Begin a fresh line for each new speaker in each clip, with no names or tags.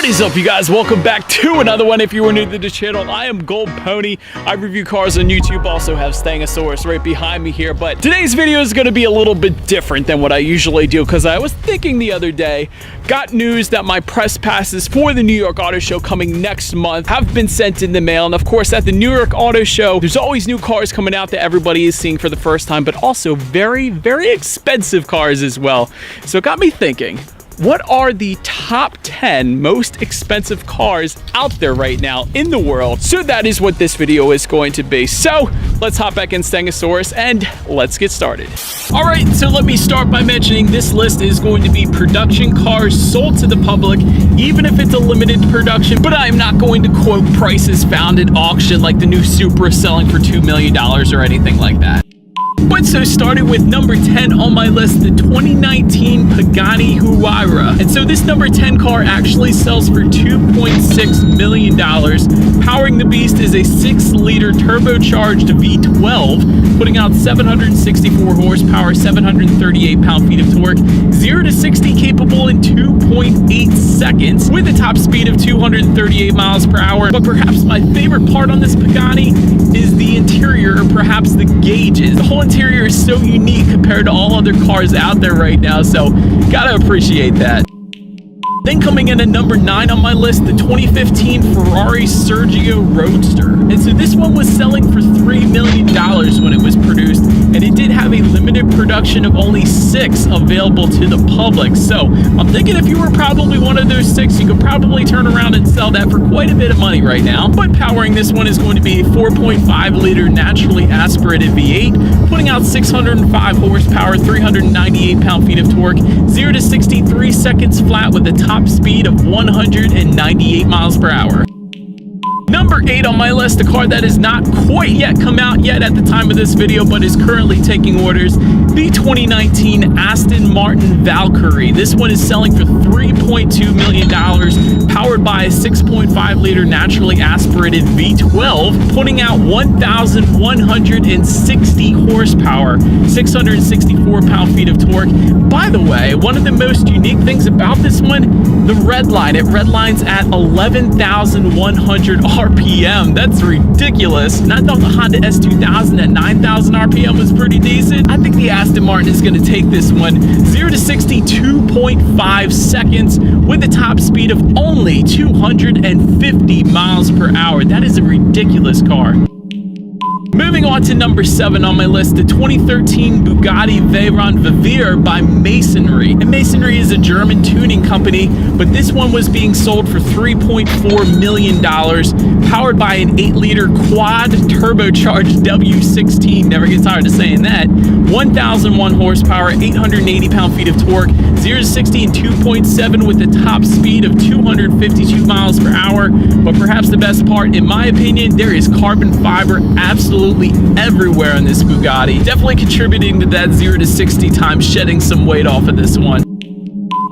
What is up, you guys? Welcome back to another one. If you were new to the channel, I am Gold Pony. I review cars on YouTube, also have Stangosaurus right behind me here. But today's video is going to be a little bit different than what I usually do, because I was thinking the other day, got news that my press passes for the New York Auto Show coming next month have been sent in the mail. And of course, at the New York Auto Show, there's always new cars coming out that everybody is seeing for the first time, but also very, very expensive cars as well. So it got me thinking, what are the top 10 most expensive cars out there right now in the world? So that is what this video is going to be. So let's hop back in Stangosaurus and let's get started. All right, so let me start by mentioning this list is going to be production cars sold to the public, even if it's a limited production, but I'm not going to quote prices found at auction like the new Supra selling for $2 million or anything like that. But so starting with number 10 on my list, the 2019 Pagani Huayra. And so this number 10 car actually sells for $2.6 million. Powering the beast is a 6-liter turbocharged V12, putting out 764 horsepower, 738 pound-feet of torque, 0 to 60 capable in 2.8 seconds, with a top speed of 238 miles per hour. But perhaps my favorite part on this Pagani is the interior, or perhaps the gauges. The whole interior is so unique compared to all other cars out there right now, so gotta appreciate that. Then coming in at number 9 on my list, the 2015 Ferrari Sergio Roadster. And so this one was selling for $3 million when it was produced, and it did have a limited production of only 6 available to the public. So I'm thinking if you were probably one of those 6, you could probably turn around and sell that for quite a bit of money right now. But powering this one is going to be a 4.5-liter naturally aspirated V8, putting out 605 horsepower, 398 pound-feet of torque, 0 to 63 seconds flat with a top speed of 198 miles per hour. Number 8 on my list, a car that has not quite yet come out yet at the time of this video, but is currently taking orders, the 2019 Aston Martin Valkyrie. This one is selling for $3.2 million, powered by a 6.5-liter naturally aspirated V12, putting out 1,160 horsepower, 664 pound-feet of torque. By the way, one of the most unique things about this one, the red line. It redlines at 11,100 RPM. That's ridiculous. And I thought the Honda S2000 at 9,000 RPM was pretty decent. I think the Aston Martin is going to take this one 0 to 60 2.5 seconds with a top speed of only 250 miles per hour. That is a ridiculous car. Moving on to number 7 on my list, the 2013 Bugatti Veyron Vivier by Masonry. And Masonry is a German tuning company, but this one was being sold for $3.4 million, powered by an 8-liter quad turbocharged W16, never get tired of saying that, 1,001 horsepower, 880 pound-feet of torque, 0 to 60 in 2.7 with a top speed of 252 miles per hour. But perhaps the best part, in my opinion, there is carbon fiber absolutely everywhere in this Bugatti, definitely contributing to that 0 to 60 time shedding some weight off of this one.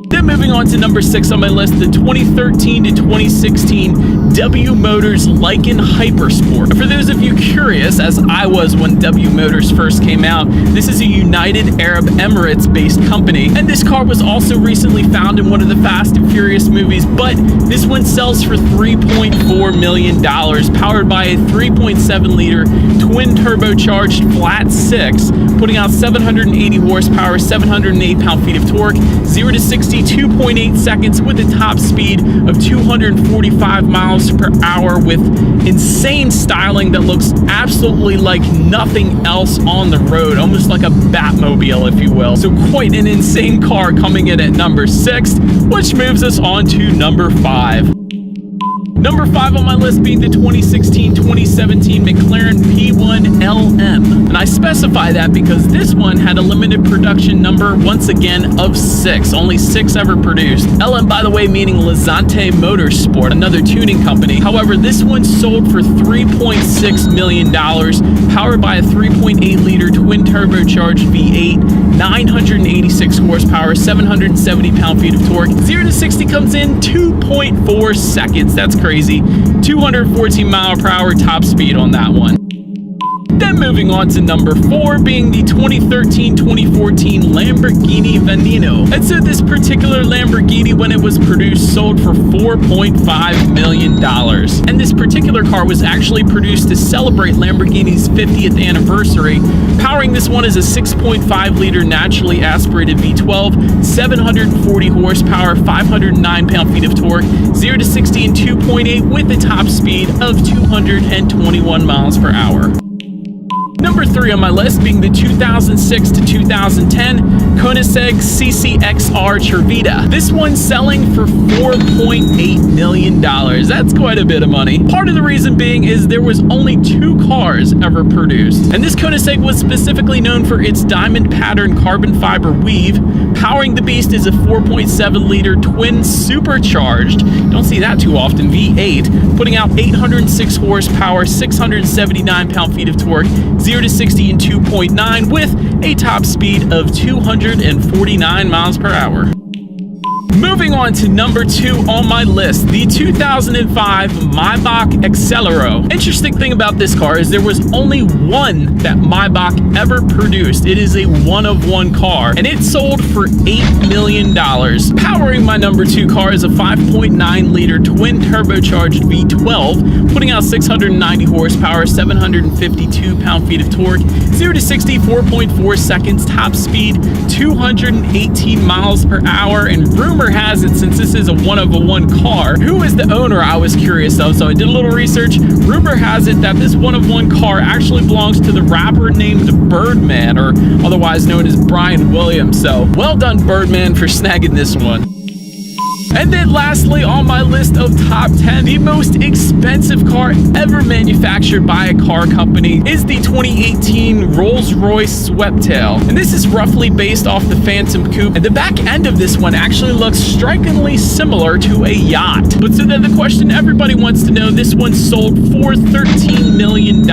Then moving on to number 6 on my list, the 2013 to 2016 W Motors Lykan Hypersport. For those of you curious, as I was when W Motors first came out, this is a United Arab Emirates based company, and this car was also recently found in one of the Fast and Furious movies, but this one sells for $3.4 million, powered by a 3.7-liter twin turbocharged flat 6, putting out 780 horsepower, 708 pound-feet of torque, 0 to 60 2.8 seconds with a top speed of 245 miles per hour, with insane styling that looks absolutely like nothing else on the road, almost like a Batmobile, if you will. So quite an insane car coming in at number 6, which moves us on to number 5. Number 5 on my list being the 2016-2017 McLaren P1 LM. And I specify that because this one had a limited production number, once again, of 6. Only 6 ever produced. LM, by the way, meaning Lazzante Motorsport, another tuning company. However, this one sold for $3.6 million, powered by a 3.8-liter twin turbocharged V8, 986 horsepower, 770 pound-feet of torque. 0 to 60 comes in 2.4 seconds. That's crazy. 214 mile per hour top speed on that one. Then Moving on to number 4, being the 2013-2014 Lamborghini Veneno. And so this particular Lamborghini, when it was produced, sold for $4.5 million. And this particular car was actually produced to celebrate Lamborghini's 50th anniversary. Powering this one is a 6.5-liter naturally aspirated V12, 740 horsepower, 509 pound-feet of torque, 0 to 60 in 2.8 with a top speed of 221 miles per hour. Number 3 on my list being the 2006 to 2010 Koenigsegg CC-XR Cervita. This one's selling for $4.8 million. That's quite a bit of money. Part of the reason being is there was only 2 cars ever produced. And this Koenigsegg was specifically known for its diamond pattern carbon fiber weave. Powering the beast is a 4.7-liter twin supercharged, don't see that too often, V8, putting out 806 horsepower, 679 pound-feet of torque, 0 to 60 in 2.9 with a top speed of 249 miles per hour. Moving on to number 2 on my list, the 2005 Maybach Exelero. Interesting thing about this car is there was only one that Maybach ever produced. It is a one-of-one car, and it sold for $8 million. Powering my number 2 car is a 5.9-liter twin turbocharged V12, putting out 690 horsepower, 752 pound-feet of torque, 0 to 60, 4.4 seconds, top speed 218 miles per hour, and rumor has it, since this is a one-of-one car, who is the owner, I was curious of, so I did a little research. Rumor has it that this one-of-one car actually belongs to the rapper named Birdman, or otherwise known as Brian Williams, so well done Birdman for snagging this one. And then lastly on my list of top 10, the most expensive car ever manufactured by a car company is the 2018 Rolls-Royce Sweptail. And this is roughly based off the Phantom Coupe. And the back end of this one actually looks strikingly similar to a yacht. But so then the question everybody wants to know, this one sold for $13 million,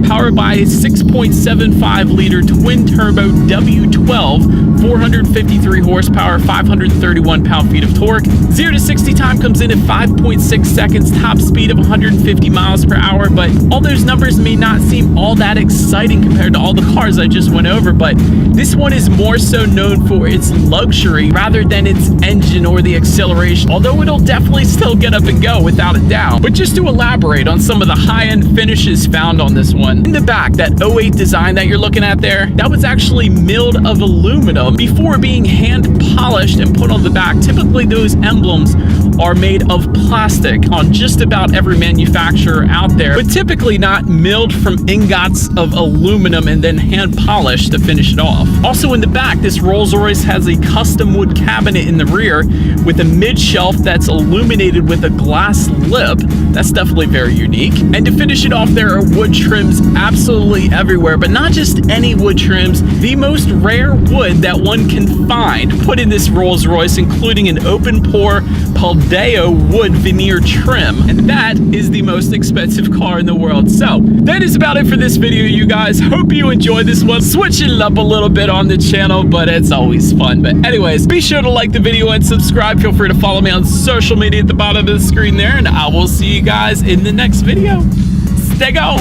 powered by a 6.75-liter twin-turbo W12, 453 horsepower, 531 pound-feet of torque. 0 to 60 time comes in at 5.6 seconds, top speed of 150 miles per hour. But all those numbers may not seem all that exciting compared to all the cars I just went over, but this one is more so known for its luxury rather than its engine or the acceleration, although it'll definitely still get up and go without a doubt. But just to elaborate on some of the high-end finishes found on this one, in the back, that 08 design that you're looking at there, that was actually milled of aluminum before being hand polished and put on the back. Typically those emblems are made of plastic on just about every manufacturer out there, but typically not milled from ingots of aluminum and then hand polished to finish it off. Also in the back, this Rolls-Royce has a custom wood cabinet in the rear with a mid-shelf that's illuminated with a glass lip. That's definitely very unique. And to finish it off, there are wood trims absolutely everywhere, but not just any wood trims. The most rare wood that one can find put in this Rolls-Royce, including an open pore Paldeo wood veneer trim, and that is the most expensive car in the world. So that is about it for this video, you guys. Hope you enjoyed this one. Switching it up a little bit on the channel, but it's always fun. But anyways, be sure to like the video and subscribe. Feel free to follow me on social media at the bottom of the screen there, and I will see you guys in the next video. Stay go!